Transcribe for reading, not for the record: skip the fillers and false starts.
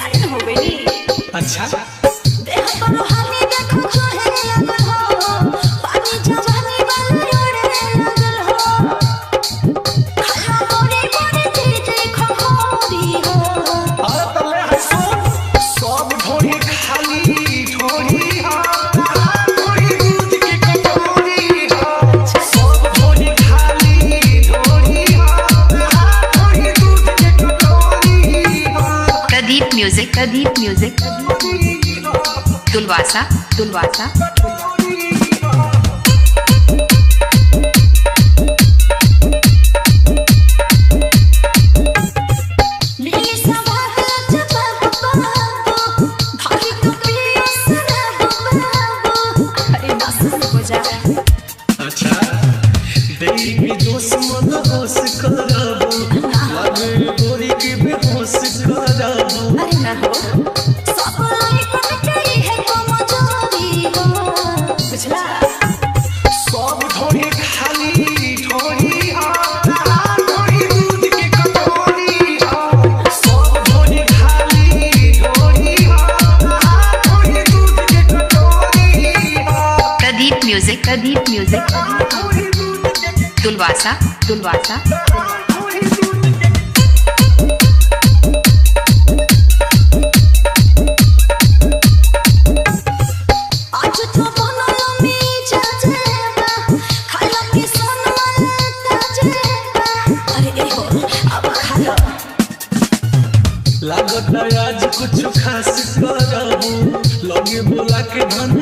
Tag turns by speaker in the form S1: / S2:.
S1: सियान हो गई।
S2: अच्छा
S1: देह पर हानि देखो खोहे लगल हो, पानी जवानी वाला उड़े लगल हो। खाना मोरे मोरे चीज खखोरी हो।
S2: अरे तले हसो सब ढोरी खाली ढोरी हा ढोरी दूध के कटोरी हा सब ढोरी खाली ढोरी हा ढोरी दूध के कटोरी हा।
S3: प्रदीप म्यूजिक तुलवासा
S1: नीली सवार जपा बाबू, भारी तो पियो सदा बाबू। अरे बस हो जा।
S2: अच्छा देई भी दोस्त मन होश कराबू लगे गोरी के बेहोश कराबू।
S1: अरे ना हो सब लाइकन के है कमजोरी हो, बुझला।
S2: सब ढोरी खाली ढोरी हा ढोरी दूध के कटोरी हा सब ढोरी खाली ढोरी हा ढोरी दूध के कटोरी हा।
S3: प्रदीप म्यूजिक
S2: ढोरी दूध के
S3: तुलवासा
S2: ढोरी दूध के
S1: आज तो बनलो मी जाजेबा, खाला की सोनमल ताजेबा। अरे ए हो अब खा लो।
S2: लागत आज कुछ खास कराबू लगे बोला के धन